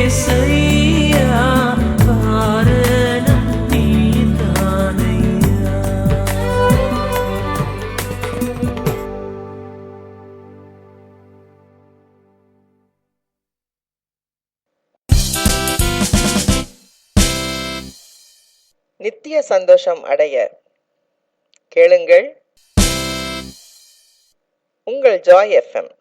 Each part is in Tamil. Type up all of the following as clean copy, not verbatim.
ஏசையா, காரணம் நீதானையா. நித்திய சந்தோஷம் அடைய கேளுங்கள் உங்கள் ஜாய் எஃப்எம்.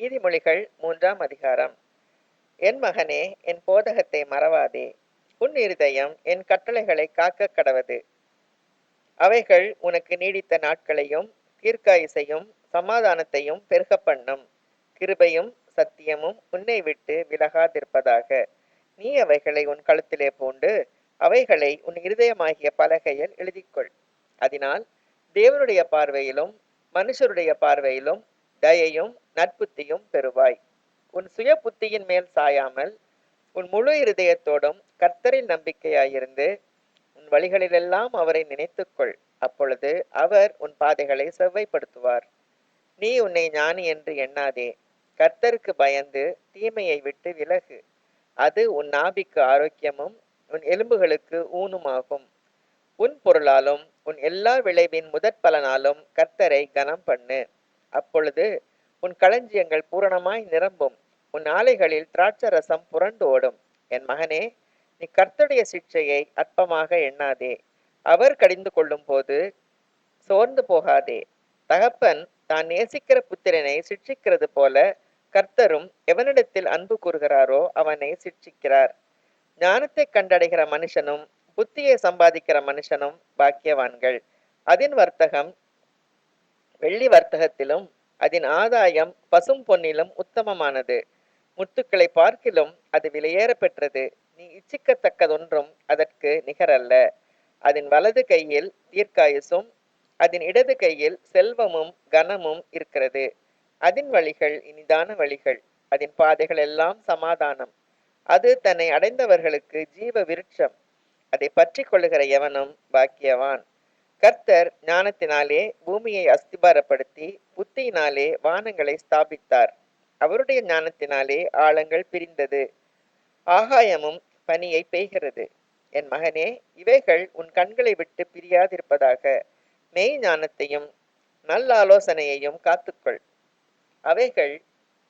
நீதிமொழிகள் 3ஆம் அதிகாரம். என் மகனே, என் போதகத்தை மறவாதே. உன் இருதயம் என் கட்டளைகளை காக்க கடவது. அவைகள் உனக்கு நீடித்த நாட்களையும் தீர்க்காயுசையும் சமாதானத்தையும் பெருக பண்ணும். கிருபையும் சத்தியமும் உன்னை விட்டு விலகாதிருப்பதாக. நீ அவைகளை உன் கழுத்திலே பூண்டு அவைகளை உன் இருதயமாகிய பலகையில் எழுதிக்கொள். அதனால் தேவனுடைய பார்வையிலும் மனுஷருடைய பார்வையிலும் தயையும் நட்புத்தியும் பெறுவாய். உன் சுய புத்தியின் மேல் சாயாமல் உன் முழு இருதயத்தோடும் கர்த்தரில் நம்பிக்கையாயிருந்து உன் வழிகளிலெல்லாம் அவரை நினைத்துக்கொள். அப்பொழுது அவர் உன் பாதைகளை செவ்வைப்படுத்துவார். நீ உன்னை ஞானி என்று எண்ணாதே. கர்த்தருக்கு பயந்து தீமையை விட்டு விலகு. அது உன் நாபிக்கு ஆரோக்கியமும் உன் எலும்புகளுக்கு ஊனுமாகும். உன் பொருளாலும் உன் எல்லா விளைவின் முதற் பலனாலும் கர்த்தரை கனம் பண்ணு. அப்பொழுது உன் களஞ்சியங்கள் பூரணமாய் நிரம்பும். உன் ஆலைகளில் திராட்சரசம் புரண்டு ஓடும். என் மகனே, நீ கர்த்தருடைய சிட்சையை அற்பமாக எண்ணாதே. அவர் கடிந்து கொள்ளும் போது சோர்ந்து போகாதே. தகப்பன் தான் நேசிக்கிற புத்திரனை சிட்சிக்கிறது போல கர்த்தரும் எவனிடத்தில் அன்பு கூறுகிறாரோ அவனை சிட்சிக்கிறார். ஞானத்தை கண்டடைகிற மனுஷனும் புத்தியை சம்பாதிக்கிற மனுஷனும் பாக்கியவான்கள். அதன் வர்த்தகம் வெள்ளி வர்த்தகத்திலும் அதன் ஆதாயம் பசும் பொன்னிலும் உத்தமமானது. முத்துக்களை பார்க்கிலும் அது விலையேற பெற்றது. நீ இச்சிக்கத்தக்கதொன்றும் அதற்கு நிகரல்ல. அதன் வலது கையில் தீர்க்காயுசும் அதன் இடது கையில் செல்வமும் கனமும் இருக்கிறது. அதன் வழிகள் இனிதான வழிகள், அதன் பாதைகள் எல்லாம் சமாதானம். அது தன்னை அடைந்தவர்களுக்கு ஜீவ விருட்சம். அதை பற்றி கொள்ளுகிற எவனும் பாக்கியவான். கர்த்தர் ஞானத்தினாலே பூமியை அஸ்திபாரப்படுத்தி புத்தியினாலே வானங்களை ஸ்தாபித்தார். அவருடைய ஞானத்தினாலே ஆழங்கள் பிரிந்தது, ஆகாயமும் பனியை பெய்கிறது. என் மகனே, இவைகள் உன் கண்களை விட்டு பிரியாதிருப்பதாக. மெய் ஞானத்தையும் நல்ல ஆலோசனையையும் காத்துக்கொள். அவைகள்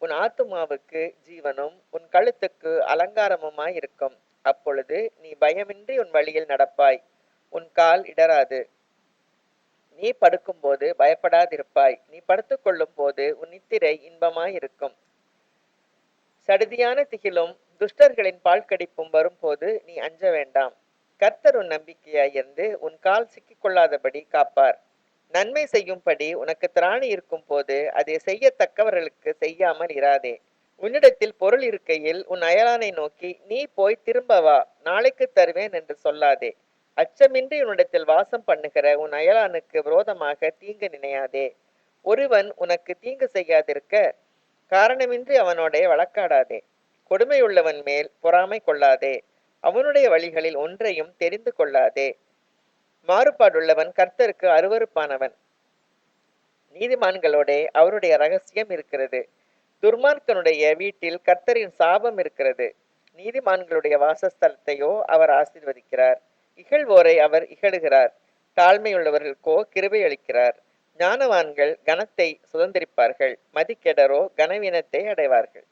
உன் ஆத்துமாவுக்கு ஜீவனும் உன் கழுத்துக்கு அலங்காரமுமாயிருக்கும். அப்பொழுது நீ பயமின்றி உன் வழியில் நடப்பாய், உன் கால் இடராது. நீ படுக்கும்போது பயப்படாதிருப்பாய். நீ படுத்துக்கொள்ளும் போது உன் நித்திரை இன்பமாயிருக்கும். சடுதியான திகிலும் துஷ்டர்களின் பால் கடிப்பும் வரும்போது நீ அஞ்ச வேண்டாம். கர்த்தர் உன் நம்பிக்கையாயிருந்து உன் கால் சிக்கிக்கொள்ளாதபடி காப்பார். நன்மை செய்யும்படி உனக்கு திராணி இருக்கும் போது அதை செய்யத்தக்கவர்களுக்கு செய்யாமல் இராதே. உன்னிடத்தில் பொருள் இருக்கையில் உன் அயலானை நோக்கி நீ போய் திரும்ப வா, நாளைக்கு தருவேன் என்று சொல்லாதே. அச்சமின்றி உன்னிடத்தில் வாசம் பண்ணுகிற உன் அயலானுக்கு விரோதமாக தீங்கு நினையாதே. ஒருவன் உனக்கு தீங்கு செய்யாதிருக்க காரணமின்றி அவனோட வழக்காடாதே. கொடுமையுள்ளவன் மேல் பொறாமை கொள்ளாதே. அவனுடைய வழிகளில் ஒன்றையும் தெரிந்து கொள்ளாதே. மாறுபாடுள்ளவன் கர்த்தருக்கு அருவருப்பானவன். நீதிமான்களோட அவருடைய ரகசியம் இருக்கிறது. துர்மார்க்கனுடைய வீட்டில் கர்த்தரின் சாபம் இருக்கிறது. நீதிமான்களுடைய வாசஸ்தலத்தையோ அவர் ஆசீர்வதிக்கிறார். இகழ்வோரை அவர் இகழுகிறார். தாழ்மையுள்ளவர்களுக்கோ கிருபை அளிக்கிறார். ஞானவான்கள் கனத்தை சுதந்திரிப்பார்கள், மதிக்கெடரோ கனவீனத்தை அடைவார்கள்.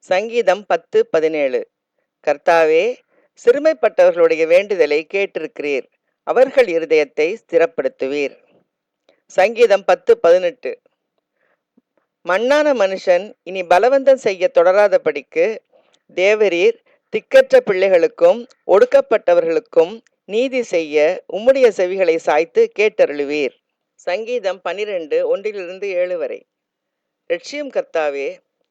சங்கீதம் 10:17. கர்த்தாவே, சிறுமைப்பட்டவர்களுடைய வேண்டுதலை கேட்டிருக்கிறீர், அவர்கள் இருதயத்தை ஸ்திரப்படுத்துவீர். சங்கீதம் 10:18. மண்ணான மனுஷன் இனி பலவந்தம் செய்ய தொடராதபடிக்கு தேவரீர் திக்கற்ற பிள்ளைகளுக்கும் ஒடுக்கப்பட்டவர்களுக்கும் நீதி செய்ய உம்முடைய செவிகளை சாய்த்து கேட்டருளுவீர். சங்கீதம் 12, 1-7 வரை. ரட்சியும் கர்த்தாவே,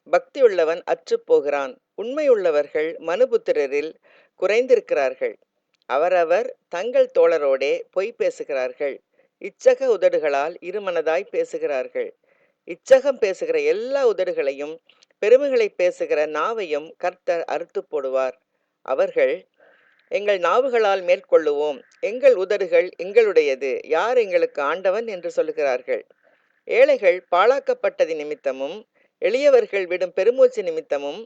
பக்தியுள்ளவன் அற்றுப்போகிறான், உண்மையுள்ளவர்கள் மனுபுத்திரரில் குறைந்திருக்கிறார்கள். அவரவர் தங்கள் தோழரோடே பொய் பேசுகிறார்கள், இச்சக உதடுகளால் இருமனதாய் பேசுகிறார்கள். இச்சகம் பேசுகிற எல்லா உதடுகளையும் பெருமைகளை பேசுகிற நாவையும் கர்த்தர் அறுத்து போடுவார். அவர்கள், எங்கள் நாவுகளால் மேற்கொள்ளுவோம், எங்கள் உதடுகள் எங்களுடையது, யார் எங்களுக்கு ஆண்டவன் என்று சொல்லுகிறார்கள். ஏழைகள் பாழாக்கப்பட்டது நிமித்தமும் எளியவர்கள் விடும் பெருமூச்சு நிமித்தமும்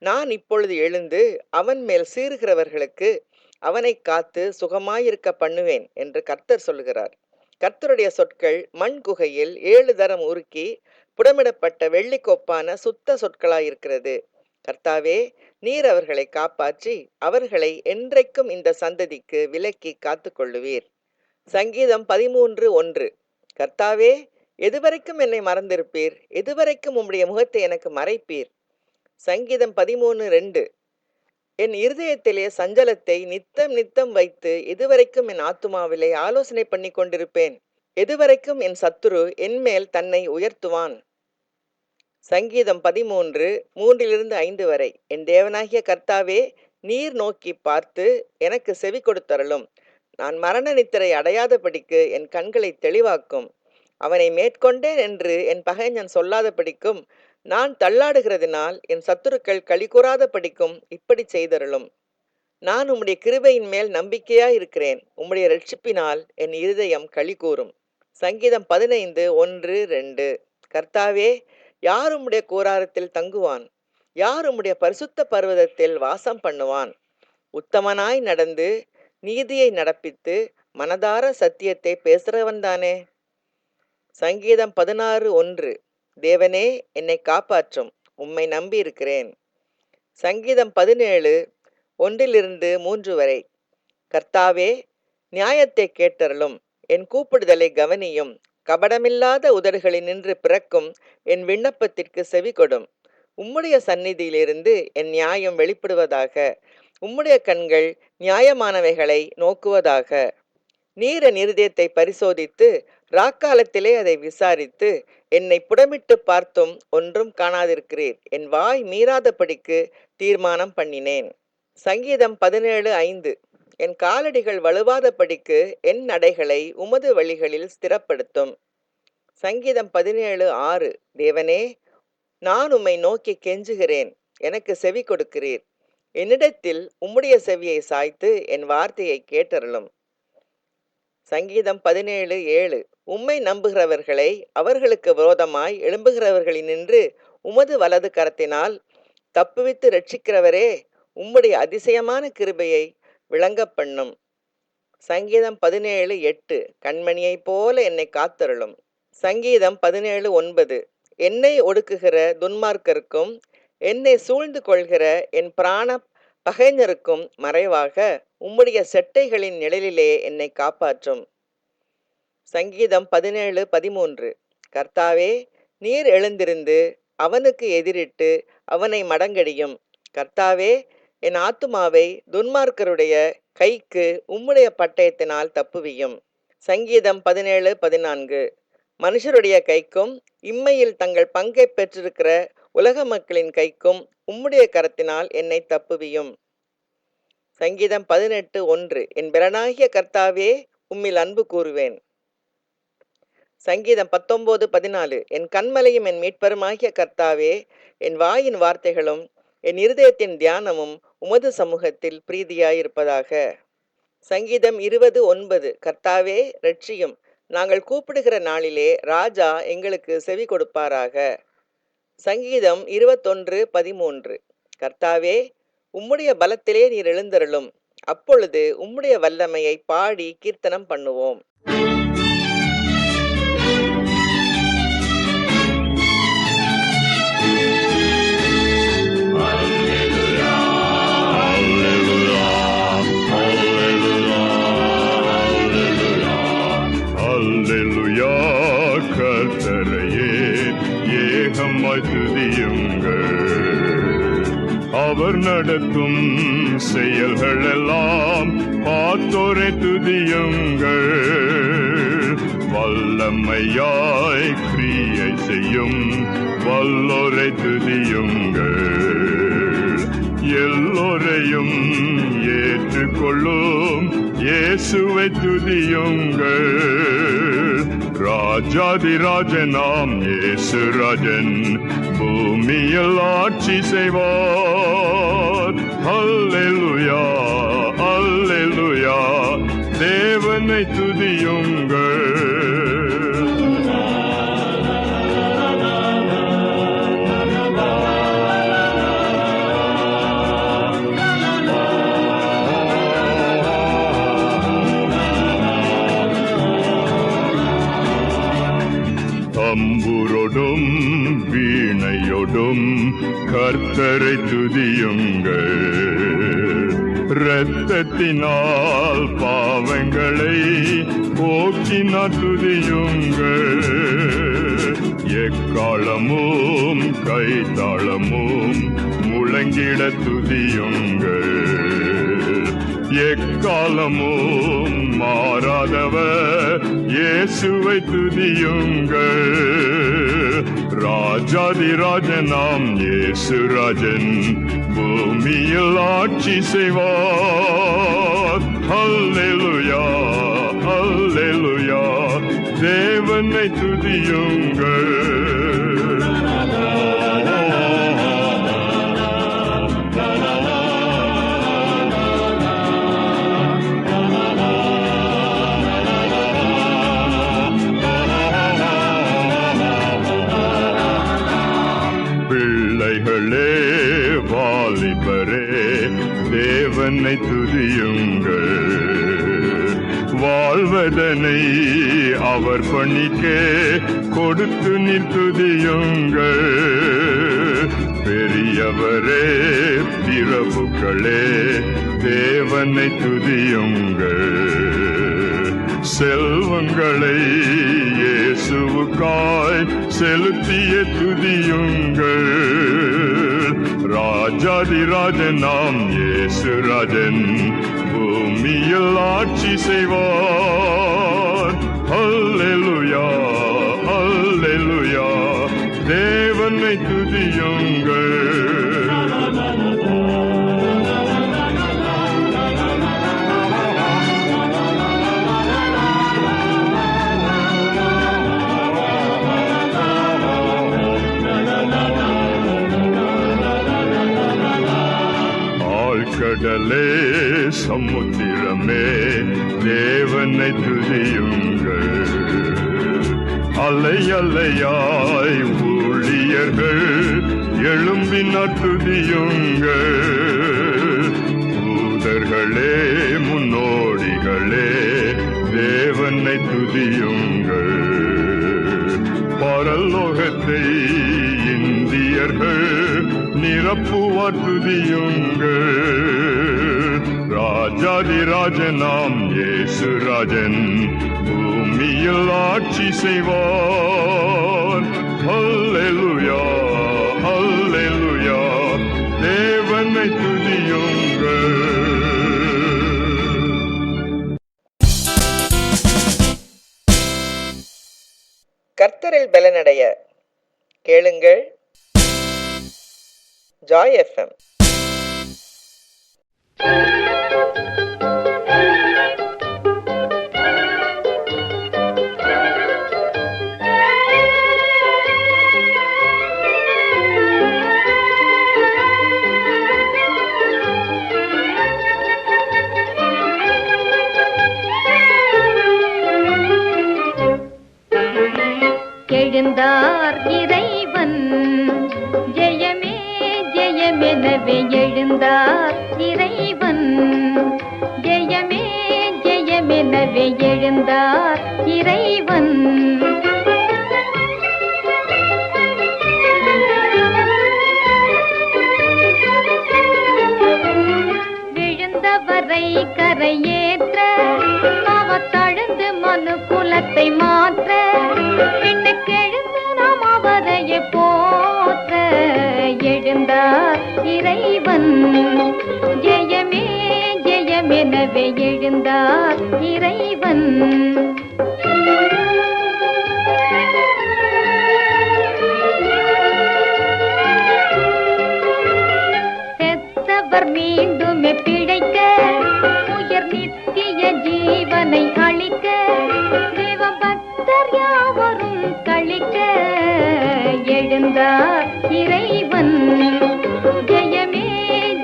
நான் இப்பொழுது எழுந்து அவன் மேல் சீறுகிறவர்களுக்கு அவனை காத்து சுகமாயிருக்க பண்ணுவேன் என்று கர்த்தர் சொல்லுகிறார். கர்த்தருடைய சொற்கள் மண் குகையில் 7 தரம் உருக்கி புடமிடப்பட்ட வெள்ளி கோப்பான சுத்த சொற்களாயிருக்கிறது. கர்த்தாவே, நீர் அவர்களை காப்பாற்றி அவர்களை என்றைக்கும் இந்த சந்ததிக்கு விலக்கி காத்து கொள்ளுவீர். சங்கீதம் 13:1. கர்த்தாவே, எதுவரைக்கும் என்னை மறந்திருப்பீர்? எதுவரைக்கும் உம்முடைய முகத்தை எனக்கு மறைப்பீர்? சங்கீதம் 13:2. என் இருதயத்திலே சஞ்சலத்தை நித்தம் நித்தம் வைத்து எதுவரைக்கும் என் ஆத்துமாவிலே ஆலோசனை பண்ணி கொண்டிருப்பேன்? எதுவரைக்கும் என் சத்துரு என் மேல் தன்னை உயர்த்துவான்? சங்கீதம் 13, 3-5 வரை. என் தேவனாகிய கர்த்தாவே, நீர் நோக்கி பார்த்து எனக்கு செவி கொடுத்தருளும். நான் மரண நித்திரை அடையாதபடிக்கு என் கண்களை தெளிவாக்கும். அவனை மேற்கொண்டேன் என்று என் பகைஞன் சொல்லாதபடிக்கும், நான் தள்ளாடுகிறதினால் என் சத்துருக்கள் களி கூறாதபடிக்கும் இப்படி செய்தருளும். நான் உம்முடைய கிருபையின் மேல் நம்பிக்கையாயிருக்கிறேன், உம்முடைய இரட்சிப்பினால் என் இருதயம் களி கூறும். சங்கீதம் 15, 1-2. கர்த்தாவே, யார் உம்முடைய கூடாரத்தில் தங்குவான்? யார் உம்முடைய பரிசுத்த பர்வதத்தில் வாசம் பண்ணுவான்? உத்தமனாய் நடந்து நீதியை நடப்பித்து மனதார சத்தியத்தை பேசுகிறவன்தானே. சங்கீதம் 16:1. தேவனே, என்னை காப்பாற்றும், உம்மை நம்பி இருக்கிறேன். சங்கீதம் 17, 1-3 வரை. கர்த்தாவே, நியாயத்தை கேட்டருளும், என் கூப்பிடுதலை கவனியும். கபடமில்லாத உதடுகளில் நின்று பிறக்கும் என் விண்ணப்பத்திற்கு செவி கொடும். உம்முடைய சந்நிதியிலிருந்து என் நியாயம் வெளிப்படுவதாக, உம்முடைய கண்கள் நியாயமானவைகளை நோக்குவதாக. நீர் என் இருதயத்தை பரிசோதித்து ராக்காலத்திலே அதை விசாரித்து என்னை புடமிட்டு பார்த்தும் ஒன்றும் காணாதிருக்கிறீர். என் வாய் மீறாதபடிக்கு தீர்மானம் பண்ணினேன். சங்கீதம் 17:5. என் காலடிகள் வலுவாதபடிக்கு என் நடைகளை உமது வழிகளில் ஸ்திரப்படுத்தும். சங்கீதம் 17:6. தேவனே, நான் உம்மை நோக்கி கெஞ்சுகிறேன், எனக்கு செவி கொடுக்கிறீர். என்னிடத்தில் உம்முடைய செவியை சாய்த்து என் வார்த்தையை கேட்டருளும். சங்கீதம் 17:7. உம்மை நம்புகிறவர்களை அவர்களுக்கு விரோதமாய் எழும்புகிறவர்களினின்று உமது வலது கரத்தினால் தப்புவித்து ரட்சிக்கிறவரே, உம்முடைய அதிசயமான கிருபையை விளங்க பண்ணும். சங்கீதம் 17:8. கண்மணியைப் போல என்னை காத்தருளும். சங்கீதம் 17:9. என்னை ஒடுக்குகிற துன்மார்க்கருக்கும் என்னை சூழ்ந்து கொள்கிற என் பிராண பகைஞருக்கும் மறைவாக உம்முடைய செட்டைகளின் நிழலிலே என்னை காப்பாற்றும். சங்கீதம் 17:13. கர்த்தாவே, நீர் எழுந்திருந்து அவனுக்கு எதிரிட்டு அவனை மடங்கடியும். கர்த்தாவே, என் ஆத்துமாவை துன்மார்க்கருடைய கைக்கு உம்முடைய பட்டயத்தினால் தப்புவியும். சங்கீதம் 17:14. மனுஷருடைய கைக்கும் இம்மையில் தங்கள் பங்கை பெற்றிருக்கிற உலக மக்களின் கைக்கும் உம்முடைய கரத்தினால் என்னை தப்புவியும். சங்கீதம் 18:1. என் பெலனாகிய கர்த்தாவே, உம்மில் அன்பு கூறுவேன். சங்கீதம் 19:14. என் கண்மலையும் என் மீட்பருமாகிய கர்த்தாவே, என் வாயின் வார்த்தைகளும் என் இருதயத்தின் தியானமும் உமது சமூகத்தில் பிரீதியாயிருப்பதாக. சங்கீதம் 20:9. கர்த்தாவே, ரட்சியும், நாங்கள் கூப்பிடுகிற நாளிலே ராஜா எங்களுக்கு செவி கொடுப்பாராக. சங்கீதம் 21:13. கர்த்தாவே, உம்முடைய பலத்திலே நீர் எழுந்தருளும், அப்பொழுது உம்முடைய வல்லமையை பாடி கீர்த்தனம் பண்ணுவோம். உண்மையாய் துதியுங்கள். அவர் நடத்தும் செயல்கள் எல்லாம் பார்த்தோரை துதியுங்கள். வல்லமையாய் கிரியை செய்யும் வல்லோரை துதியுங்கள். எல்லோரையும் ஏற்றுக்கொள்ளும் இயேசுவை துதியுங்கள். ராஜாதிராஜனாம் இயேசு ராஜன் பூமியில் ஆட்சி செய்வார். அல்லேலூயா அல்லேலூயா, தேவனை துதியுங்கள். தம்புரோடும் வீணையோடும் கர்த்தரை துதியுங்கள். இரத்தத்தினால் பாவங்களை போக்கினார் துதியுங்கள். எக்காலமும் கைத்தாளமும் முழங்கிட துதியுங்கள். எக்காலமும் மாறாதவர் இயேசுவை துதியுங்கள். ராஜாதிராஜனாம் இயேசு ராஜன் பூமியில் ஆட்சி செய்வார். அல்லேலூயா அல்லேலூயா, தேவனை துதியுங்கள். பிள்ளைகளே வாலிபரே தேவனை துதியுங்கள். வாழ்வதனை அவர் பணிக்கே கொடுத்து நிற்துதியுங்கள். பெரியவரே பிரபுக்களே தேவனை துதியுங்கள். செல்வங்களை இயேசுவுக்காய் செலுத்திய துதியுங்கள். ராஜாதிராஜனாம் இயேசு ராஜன் பூமியில் ஆட்சி செய்வார். அல்லேலூயா அல்லேலூயா, தேவனை துதியுங்கள். கடலே சமுத்திரமே தேவனை துதியுங்கள். அலை அலையாய் ஊழியர்கள் எழும்பினார் துதியுங்கள். தூதர்களே முன்னோடிகளே தேவனை துதியுங்கள். பரலோகத்தை இந்தியர்கள் நிரப்புவார் துதியுங்கள். ராஜாதிராஜனாம் இயேசு ராஜன் பூமியில் ஆட்சி செய்வார். அல்லேலூயா அல்லேலூயா, தேவனை துதியுங்கள். கர்த்தரில் பலனடைய கேளுங்கள். Joy FM. எழுந்தார் இறைவன், ஜெயமே ஜெயமெனவே எழுந்தார் இறைவன். ஜெயமே ஜெயமெனவே எழுந்தார் இறைவன். விழுந்தவரை கரையேற்ற அவர் தழுந்து மனு குலத்தை மாற்ற விண்ணுக்கெழுந்து நாம் அவரையே போற்ற. ஜெயமெனவே எழுந்தார் இறைவன். செத்தவர் மீண்டுமே பிழைக்க, உயர் நித்திய ஜீவனை அளிக்க, தேவபக்தர் யாவரும் களிக்க எழுந்தார் இறைவன். ஜெயமே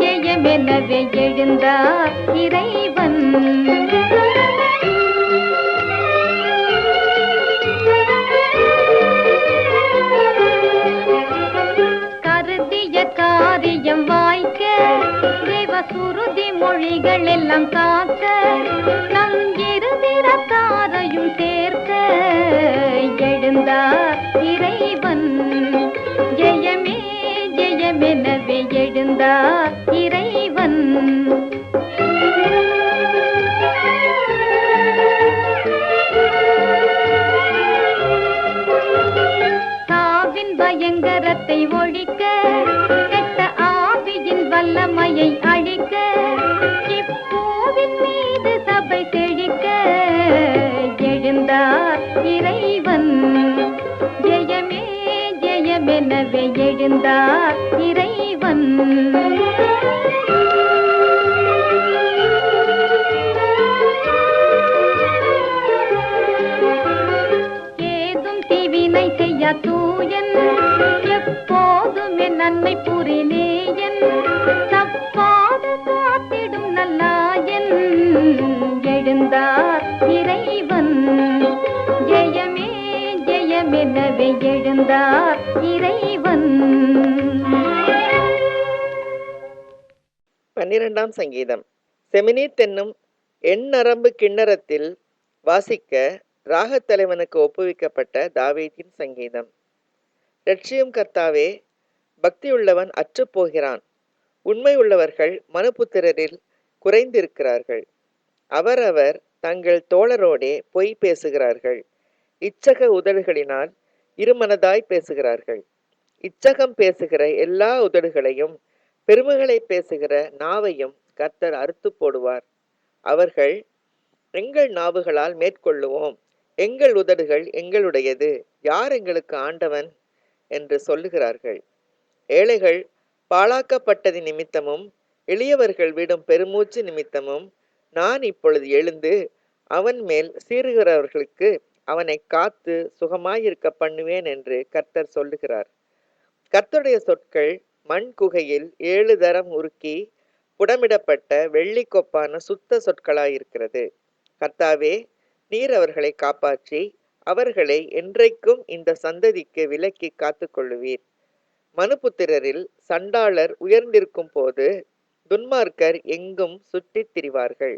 ஜெயமெனவே எழுந்தார் இறைவன். கருதிய காரியம் வாய்க்க, தேவ சுருதி மொழிகள் எல்லாம் காக்க, நம் இருதிரத்தாரையும் சேர்க்க எழுந்தார் இறைவன். ஜெயமே ஜெயமெனவே எழுந்தார் இறைவன். சாவின் பயங்கரத்தை ஒழிக்க, கெட்ட ஆவியின் வல்லமையை அழிக்க, இப்பூவின் மீது சபை செழிக்க எழுந்தார் இறைவன். ஜெயமே ஜெயமெனவே எழுந்தார் இறைவன். ஏதும் தீவினை செய்ய தூயன், எப்போதுமே நன்மை புரிலேயன், தப்பாது காத்திடும் நல்லாயன் எழுந்தார் இறைவன். ஜெயமே ஜெயமெனவே எழுந்தார் இறைவன். 12ஆம் சங்கீதம். செமினீத் என்னும் எண்ணரம்பு கிண்ணறத்தில் வாசிக்க ராகத் தலைவனுக்கு ஒப்புவிக்கப்பட்ட தாவீதின் சங்கீதம். இரட்சியும் கர்த்தாவே, பக்தியுள்ளவன் அற்றுப்போகிறான். உண்மை உள்ளவர்கள் மனுபுத்திரரில் குறைந்திருக்கிறார்கள். அவரவர் தங்கள் தோழரோடே பொய் பேசுகிறார்கள். இச்சக உதடுகளினால் இருமனதாய் பேசுகிறார்கள். இச்சகம் பேசுகிற எல்லா உதடுகளையும் பெருமைகளை பேசுகிற நாவையும் கர்த்தர் அறுத்து போடுவார். அவர்கள், எங்கள் நாவுகளால் மேற்கொள்ளுவோம், எங்கள் உதடுகள் எங்களுடையது, யார் எங்களுக்கு ஆண்டவன் என்று சொல்லுகிறார்கள். ஏழைகள் பாழாக்கப்பட்டது நிமித்தமும் எளியவர்கள் விடும் பெருமூச்சு நிமித்தமும் நான் இப்பொழுது எழுந்து அவன் மேல் சீறுகிறவர்களுக்கு அவனை காத்து சுகமாயிருக்க பண்ணுவேன் என்று கர்த்தர் சொல்லுகிறார். கர்த்தருடைய சொற்கள் மண் குகையில் 7 தரம் உருக்கி புடமிடப்பட்ட வெள்ளி கொப்பான சுத்த சொற்களாயிருக்கிறது. கர்த்தாவே, நீர் அவர்களை காப்பாற்றி அவர்களை என்றைக்கும் இந்த சந்ததிக்கு விலக்கி காத்து கொள்ளுவீர். மனுபுத்திரரில் சண்டாளர் உயர்ந்திருக்கும் போது துன்மார்க்கர் எங்கும் சுற்றித் திரிவார்கள்.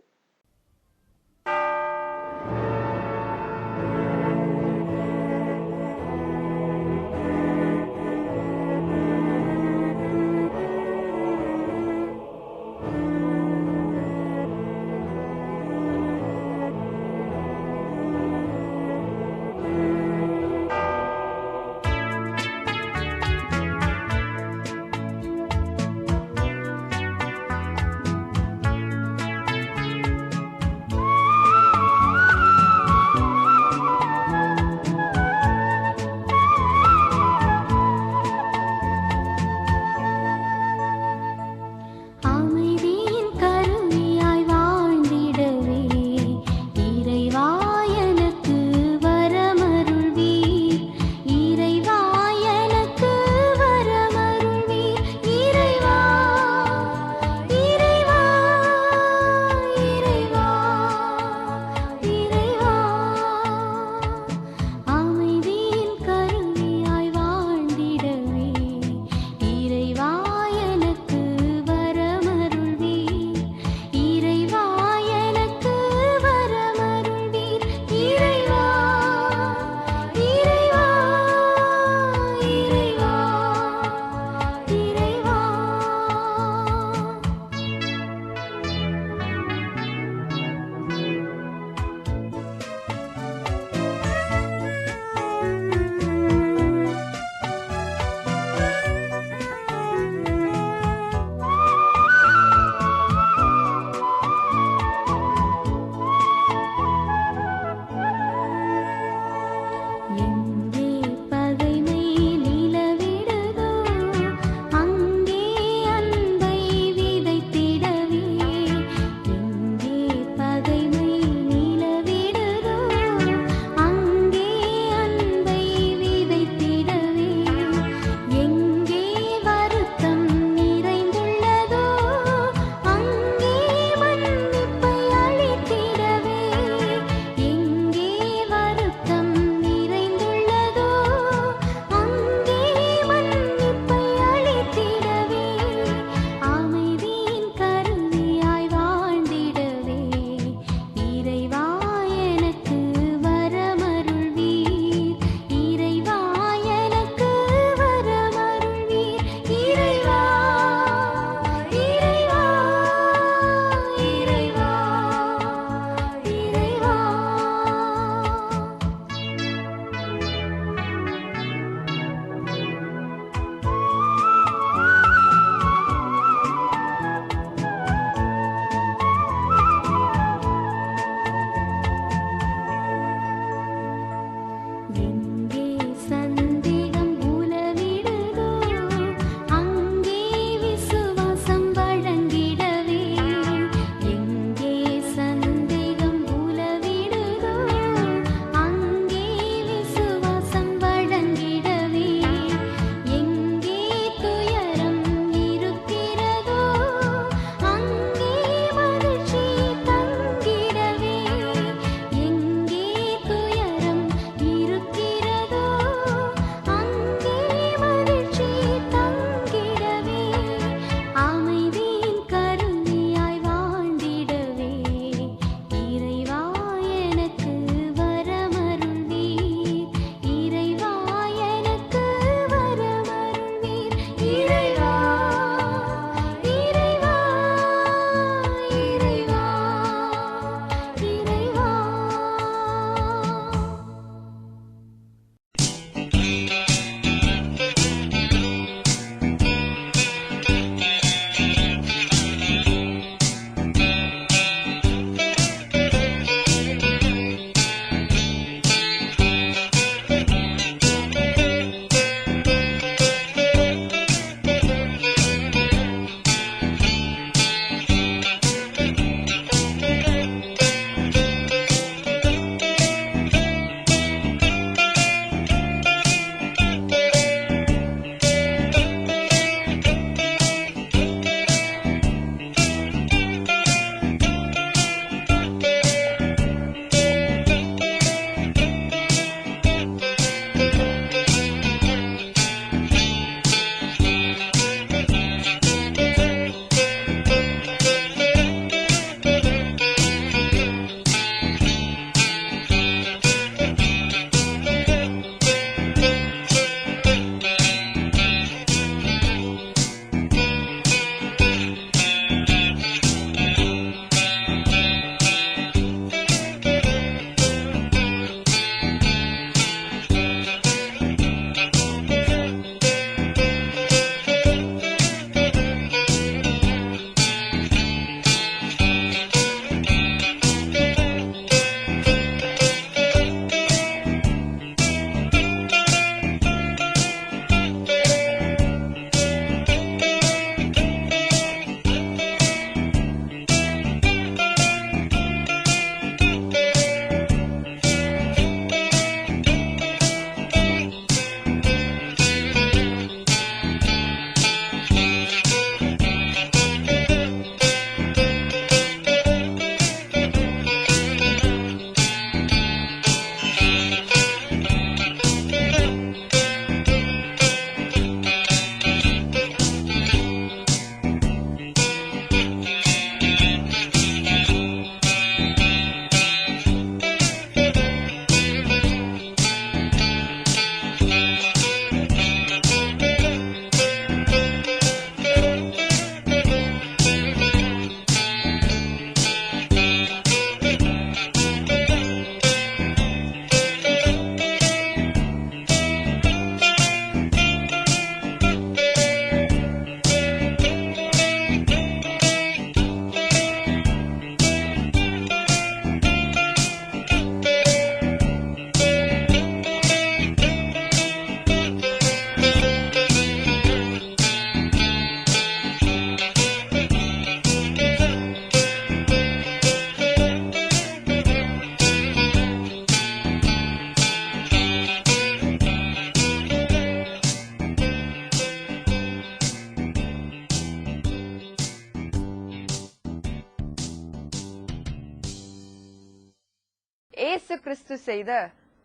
இயேசு கிறிஸ்து செய்த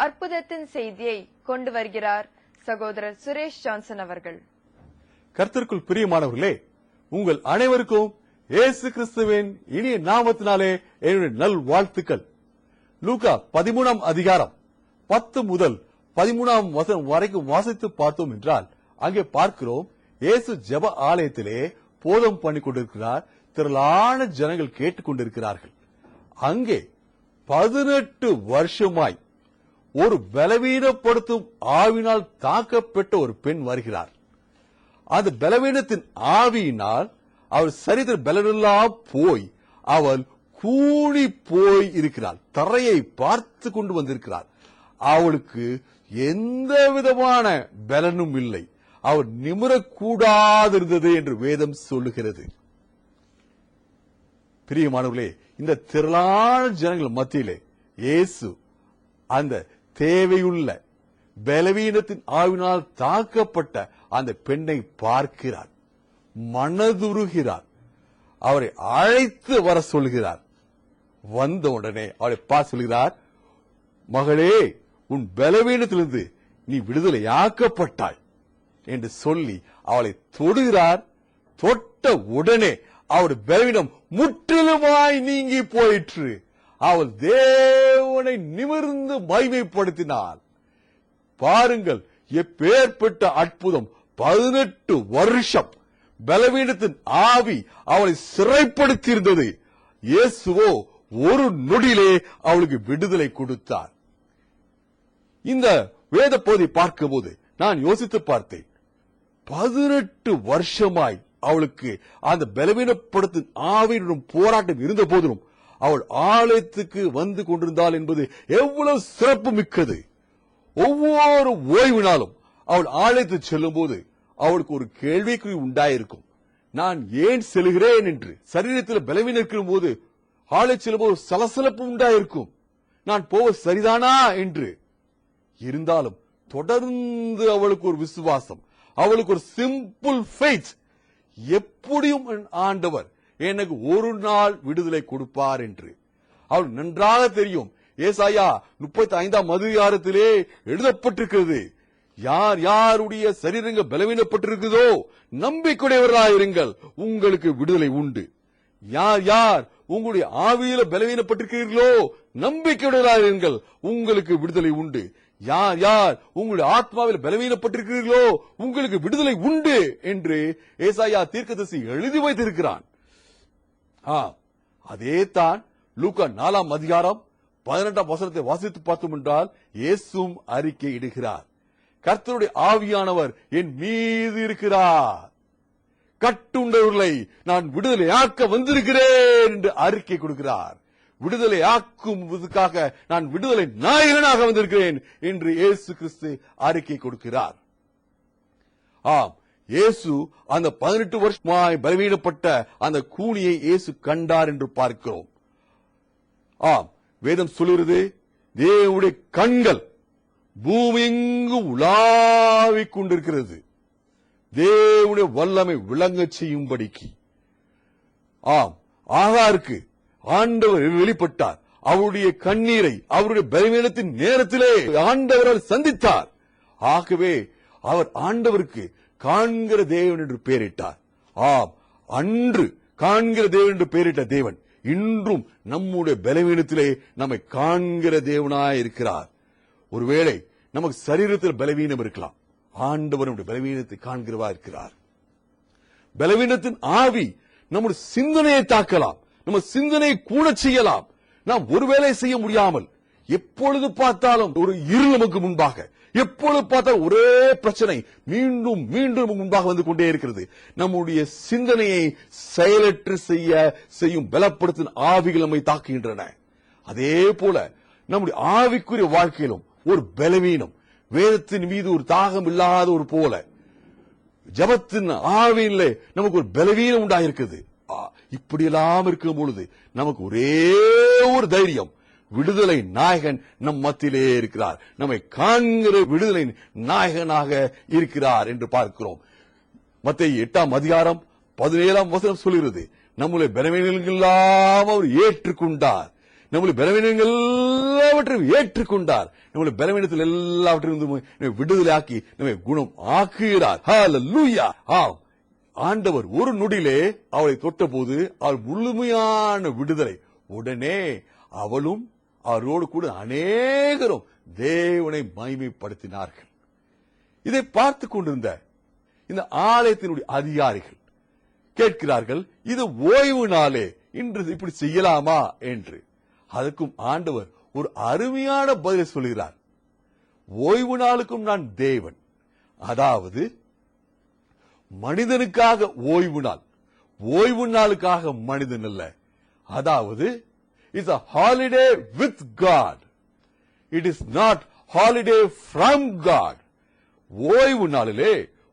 அற்புதத்தின் செய்தியை கொண்டு வருகிறார் சகோதரர் சுரேஷ் ஜான்சன் அவர்கள். கர்த்தருக்குள் பிரியமானவர்களே, உங்கள் அனைவருக்கும் இயேசு கிறிஸ்துவின் இனிய நாமத்தினாலே என்னுடைய நல் வாழ்த்துக்கள். லூக்கா 13ஆம் அதிகாரம் 10 முதல் 13ஆம் வசனம் வரைக்கும் வாசித்து பார்த்தோம் என்றால் அங்கே பார்க்கிறோம், இயேசு ஜெப ஆலயத்திலே போதம் பண்ணி கொண்டிருக்கிறார். திரளான ஜனங்கள் கேட்டுக்கொண்டிருக்கிறார்கள். அங்கே 18 வருஷமாய் ஒரு பலவீனப்படுத்தும் ஆவினால் தாக்கப்பட்ட ஒரு பெண் வருகிறார். அந்த பலவீனத்தின் ஆவியினால் அவர் சரீர பலனெல்லாம் போய் அவள் கூடி போய் இருக்கிறாள். தரையை பார்த்து கொண்டு வந்திருக்கிறார். அவளுக்கு எந்த விதமான பலனும் இல்லை. அவர் நிமிரக்கூடாதிருந்தது என்று வேதம் சொல்லுகிறது. பிரியமானவர்களே, இந்த திரளான ஜனங்கள் மத்தியிலே இயேசு அந்த தேவையுள்ள பலவீனத்தின் ஆவினால் தாக்கப்பட்ட அந்த பெண்ணை பார்க்கிறார், மனதுருகிறார், அவரை அழைத்து வர சொல்கிறார். வந்த உடனே அவரை பார்த்து சொல்கிறார், மகளே, உன் பலவீனத்திலிருந்து நீ விடுதலையாக்கப்பட்டாய் என்று சொல்லி அவளை தொடுகிறார். தொட்ட உடனே அவருடைய பலவீனம் முற்றிலுமாய் நீங்கி போயிற்று. அவள் தேவனை நிமிர்ந்து மகிமைப்படுத்தினாள். பாருங்கள், எப்பேற்பட்ட அற்புதம்! 18 வருஷம் பலவீனத்தின் ஆவி அவளை சிறைப்படுத்தியிருந்தது. இயேசுவோ ஒரு நொடியிலே அவளுக்கு விடுதலை கொடுத்தார். இந்த வேத பகுதி பார்க்கும் போது நான் யோசித்து பார்த்தேன். 18 வருஷமாய் அவளுக்கு அந்த பலவீனப்படுத்தும் ஆவியினுடன் போராட்டம் இருந்த போதிலும் அவள் ஆலயத்துக்கு வந்து கொண்டிருந்தாள் என்பது எவ்வளவு சிறப்பு மிக்கது. ஒவ்வொரு ஓய்வினாலும் அவள் ஆலயத்துக்கு செல்லும் போது அவளுக்கு ஒரு கேள்விக்குறி உண்டாயிருக்கும். நான் ஏன் செல்கிறேன் என்று. சரீரத்தில் பலவீனம் இருக்கும் போது ஆலயம் செல்லும் போது சலசலப்பு உண்டாயிருக்கும். நான் போவது சரிதானா என்று. இருந்தாலும் தொடர்ந்து அவளுக்கு ஒரு விசுவாசம், அவளுக்கு ஒரு சிம்பிள் ஃபெய்த். எப்படியும் ஆண்டவர் எனக்கு ஒரு நாள் விடுதலை கொடுப்பார் என்று அவள் நன்றாக தெரியும். ஏசாயா 35ஆம் அதிகாரத்திலே எழுதப்பட்டிருக்கிறது, யார் யாருடைய சரீரங்கள் பலவீனப்பட்டிருக்குதோ நம்பிக்கையுடையவர்களாயிருங்கள், உங்களுக்கு விடுதலை உண்டு. யார் யார் உங்களுடைய ஆவியில பலவீனப்பட்டிருக்கிறீர்களோ நம்பிக்கையுடையவர்களாயிருங்கள், உங்களுக்கு விடுதலை உண்டு. யார் யார் உங்களுடைய ஆத்மாவில் பலவீனப்பட்டிருக்கிறீர்களோ உங்களுக்கு விடுதலை உண்டு என்று ஏசாயா தீர்க்கதரிசி எழுதி வைத்திருக்கிறான். அதே தான் லூக்கா 4ஆம் அதிகாரம் 18ஆம் வசனத்தை வாசித்து பார்த்தோம் என்றால் இயேசுவும் அறிக்கை இடுகிறார், கர்த்தருடைய ஆவியானவர் என் மீது இருக்கிறார், கட்டுண்டவர்களை நான் விடுதலையாக்க வந்திருக்கிறேன் என்று அறிக்கை கொடுக்கிறார். விடுதலை ஆக்குவதற்காக நான் விடுதலை நாயகனாக வந்திருக்கிறேன் என்று இயேசு கிறிஸ்து அறிக்கை கொடுக்கிறார். இயேசு அந்த 18 வருஷமாய் பலவீனப்பட்ட அந்த கூனியை இயேசு கண்டார் என்று பார்க்கிறோம். வேதம் சொல்லுகிறது, தேவனுடைய கண்கள் பூமி எங்கு உலாவிக் கொண்டிருக்கிறது, தேவனுடைய வல்லமை விளங்க செய்யும்படிக்கு. ஆகாருக்கு ஆண்டவர் வெளிப்பட்டார். அவருடைய கண்ணீரை அவருடைய பலவீனத்தின் நேரத்திலே ஆண்டவரால் சந்தித்தார். ஆகவே அவர் ஆண்டவருக்கு காண்கிற தேவன் என்று பெயரிட்டார். அன்று காண்கிற தேவன் என்று பெயரிட்ட தேவன் இன்றும் நம்முடைய பலவீனத்திலே நம்மை காண்கிற தேவனாய் இருக்கிறார். ஒருவேளை நமக்கு சரீரத்தில் பலவீனம் இருக்கலாம், ஆண்டவர் நம்முடைய பலவீனத்தை காண்கிறவா இருக்கிறார். பலவீனத்தின் ஆவி நம்முடைய சிந்தனையை தாக்கலாம், நம்ம சிந்தனையை கூட செய்யலாம். நாம் ஒரு வேலை செய்ய முடியாமல் எப்பொழுது பார்த்தாலும் ஒரு இருள் நமக்கு முன்பாக, எப்பொழுது பார்த்தாலும் ஒரே பிரச்சனை மீண்டும் மீண்டும் முன்பாக வந்து கொண்டே இருக்கிறது. நம்முடைய சிந்தனையை செயலற்று செய்யும் பலப்படுத்தும் ஆவிகள் நம்மை தாக்குகின்றன. அதே போல நம்முடைய ஆவிக்குரிய வாழ்க்கையிலும் ஒரு பலவீனம், வேதத்தின் மீது ஒரு தாகம் இல்லாத ஒரு போல ஜபத்தின் ஆவியிலே நமக்கு ஒரு பலவீனம் உண்டாயிருக்கிறது. இப்படியெல்லாம் இருக்கும் பொழுது நமக்கு ஒரே ஒரு தைரியம், விடுதலை நாயகன் நம் மத்தியிலே இருக்கிறார், நம்மை காண்கிற விடுதலை நாயகனாக இருக்கிறார் என்று பார்க்கிறோம். மத்தேயு 8ஆம் அதிகாரம் 17ஆம் வசனம் சொல்கிறது, நம்முடைய பலவீனங்கள் எல்லாம் அவர் ஏற்றுக்கொண்டார், நம்முடைய பலவீனங்கள் எல்லாவற்றையும் ஏற்றுக்கொண்டார். நம்முடைய பலவீனத்தில் எல்லாவற்றையும் விடுதலை ஆக்கி நம்மை குணம் ஆக்குகிறார். ஹல்லேலூயா. ஆண்டவர் ஒரு நொடியிலே அவளை தொட்ட போது அவள் முழுமையான விடுதலை. உடனே அவளும் அவரோடு கூட அநேகரும் தேவனை மகிமைப்படுத்தினார்கள். இதை பார்த்து கொண்டிருந்த இந்த ஆலயத்தினுடைய அதிகாரிகள் கேட்கிறார்கள், இது ஓய்வு நாளே, இன்று இப்படி செய்யலாமா என்று. அதற்கும் ஆண்டவர் ஒரு அருமையான பதிலை சொல்கிறார். ஓய்வு நாளுக்கும் நான் தேவன். அதாவது மனிதனுக்காக ஓய்வு நாள், ஓய்வு நாளுக்காக மனிதன் அல்ல. அதாவது it's a holiday with God. It is not holiday from God. ஓய்வு நாளிலே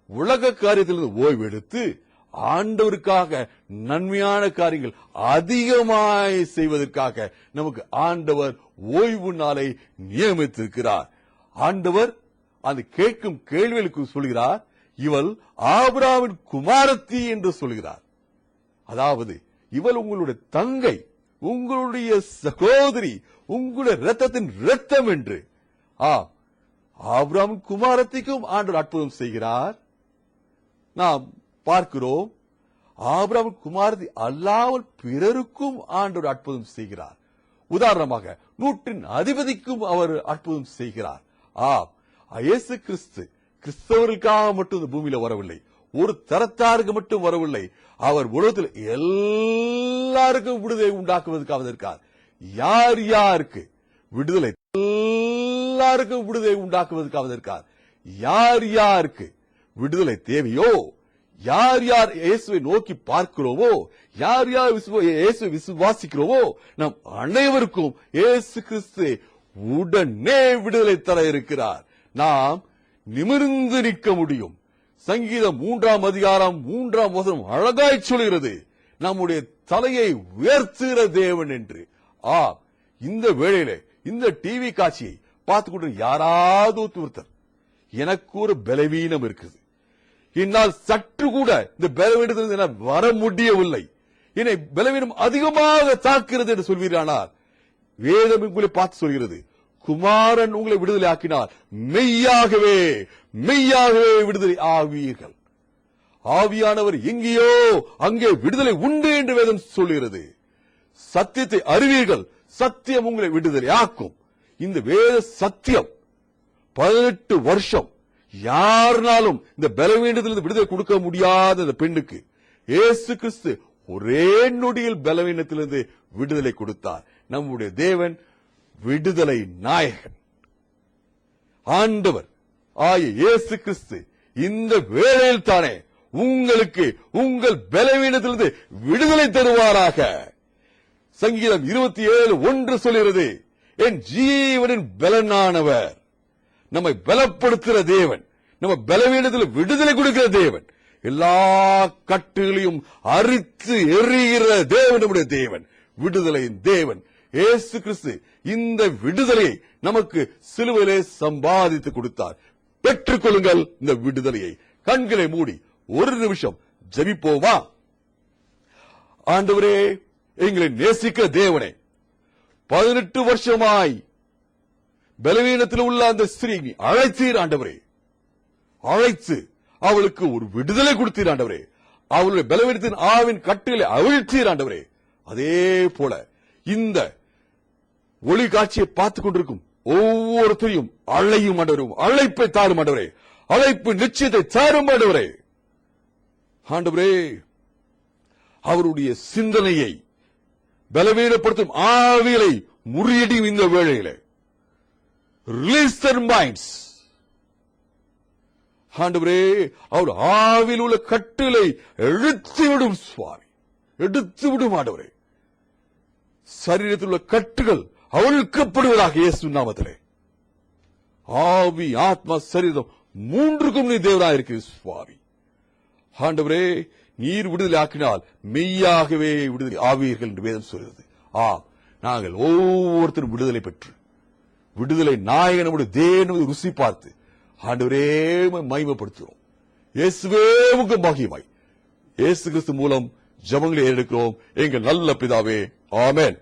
உலக காரியத்திலிருந்து ஓய்வு எடுத்து ஆண்டவருக்காக நன்மையான காரியங்கள் அதிகமாய் செய்வதற்காக நமக்கு ஆண்டவர் ஓய்வு நாளை நியமித்திருக்கிறார். ஆண்டவர் அந்த கேட்கும் கேள்விகளுக்கு சொல்கிறார், இவள் ஆபிரகாமின் குமாரத்தி என்று சொல்கிறார். அதாவது இவள் உங்களுடைய தங்கை, உங்களுடைய சகோதரி, உங்களுடைய இரத்தத்தின் இரத்தம் என்று. ஆபிரகாமின் குமாரத்திக்கும் ஆண்டவர் அற்புதம் செய்கிறார். நாம் பார்க்கிறோம், ஆபிரகாமின் குமாரத்தி அல்லாமல் பிறருக்கும் ஆண்டவர் அற்புதம் செய்கிறார். உதாரணமாக நூற்றின் அதிபதிக்கும் அவர் அற்புதம் செய்கிறார். இயேசு கிறிஸ்து கிறிஸ்தவர்களுக்காக மட்டும் இந்த பூமியில வரவில்லை, ஒரு தரத்தாருக்கு மட்டும் வரவில்லை. அவர் உலகத்தில் எல்லாருக்கும் விடுதலை உண்டாக்குவதற்காக. யார் யாருக்கு விடுதலை, எல்லாருக்கும் விடுதலை உண்டாக்குவதற்காக. யார் யாருக்கு விடுதலை தேவையோ, யார் யார் இயேசுவை நோக்கி பார்க்கிறோமோ, யார் யார் இயேசுவை விசுவாசிக்கிறோமோ, நம் அனைவருக்கும் இயேசு கிறிஸ்து உடனே விடுதலை தர இருக்கிறார். நாம் நிமிர்ந்து நிற்க முடியும். சங்கீதம் 3ஆம் அதிகாரம் 3ஆம் வசனம் அழகாய் சொல்கிறது, நம்முடைய தலையை உயர்த்துகிற தேவன் என்று. இந்த வேளையிலே இந்த டிவி காட்சியை பார்த்துக்கொண்டு யாராவது ஒருத்தர், எனக்கு ஒரு பலவீனம் இருக்குது, என்னால் சற்று கூட இந்த பலவீனத்திலிருந்து வர முடியவில்லை, என்னை பலவீனம் அதிகமாக தாக்குகிறது என்று சொல்வீரானால், வேதம் உங்களை பார்த்து சொல்கிறது, குமாரன் உங்களை விடுதலை ஆக்கினார், மெய்யாகவே மெய்யாகவே விடுதலை ஆவீர்கள். ஆவியானவர் எங்கேயோ அங்கே விடுதலை உண்டு என்று வேதம் சொல்கிறது. சத்தியத்தை அறிவீர்கள், சத்தியம் உங்களை விடுதலை ஆக்கும். இந்த வேத சத்தியம் 18 வருஷம் யாருனாலும் இந்த பலவீனத்திலிருந்து விடுதலை கொடுக்க முடியாத இந்த பெண்ணுக்கு இயேசு கிறிஸ்து ஒரே நொடியில் பலவீனத்திலிருந்து விடுதலை கொடுத்தார். நம்முடைய தேவன் விடுதலை நாயகன். ஆண்டவர் இயேசு கிறிஸ்து இந்த வேளையில் தானே உங்களுக்கு உங்கள் பலவீனத்திலிருந்து விடுதலை தருவாராக. சங்கீதம் 27:1 சொல்கிறது, என் ஜீவனின் பலனானவர். நம்மை பலப்படுத்துகிற தேவன், நம்ம பலவீனத்தில் விடுதலை கொடுக்கிற தேவன், எல்லா கட்டுகளையும் அரித்து எறிகிற தேவன் நம்முடைய தேவன், விடுதலையின் தேவன் இயேசு கிறிஸ்து. இந்த விடுதலையை நமக்கு சிலுவையிலே சம்பாதித்து கொடுத்தார். பெற்றுக் கொள்ளுங்கள் இந்த விடுதலையை. கண்களை மூடி ஒரு நிமிஷம் ஜெபிப்போமா? ஆண்டவரே, எங்களை நேசிக்கிற தேவனே, 18 வருஷமாய் பலவீனத்தில் உள்ள அந்த ஸ்திரீ அழைத்தீர் ஆண்டவரே. அழைத்து அவளுக்கு ஒரு விடுதலை கொடுத்தீர் ஆண்டவரே. அவளுடைய பலவீனத்தின் ஆவின் கட்டுகளை அவிழ்த்தீர் ஆண்டவரே. அதே போல இந்த ஒளி காட்சியை பார்த்துக் கொண்டிருக்கும் ஒவ்வொருத்தரையும் அழையும் ஆண்டவரே, அழைப்பை தாரும் ஆண்டவரே, அழைப்பு நிச்சயத்தை தாரும் ஆண்டவரே. ஆண்டவரே, அவருடைய சிந்தனையை பலவீனப்படுத்தும் ஆவிகளை முறியடியும் இந்த வேளையிலே ரிலீஸ் their minds. ஆண்டவரே, அவர் ஆவியில் உள்ள கட்டுகளை எடுத்துவிடும் சுவாமி, எடுத்துவிடும் ஆண்டவரே. சரீரத்தில் உள்ள கட்டுகள் அவிழ்க்கப்படுவதாக இயேசு நாமத்திலே. ஆவி, ஆத்மா, சரீரம் மூன்றுக்கும் நீ தேவனாக இருக்கிற சுவாமி. ஆண்டவரே, நீர் விடுதலை ஆக்கினால் மெய்யாகவே விடுதலை ஆவீர்கள் என்று வேதம் சொல்கிறது. நாங்கள் ஒவ்வொருத்தரும் விடுதலை பெற்று விடுதலை நாயகன் நம்முடைய தேவனை ருசி பார்த்து ஆண்டவரே மகிமைப்படுத்துகிறோம். இயேசுவே உங்க மகிமை. இயேசு கிறிஸ்து மூலம் ஜெபங்களை ஏறெடுக்கிறோம் எங்கள் நல்ல பிதாவே, ஆமென்.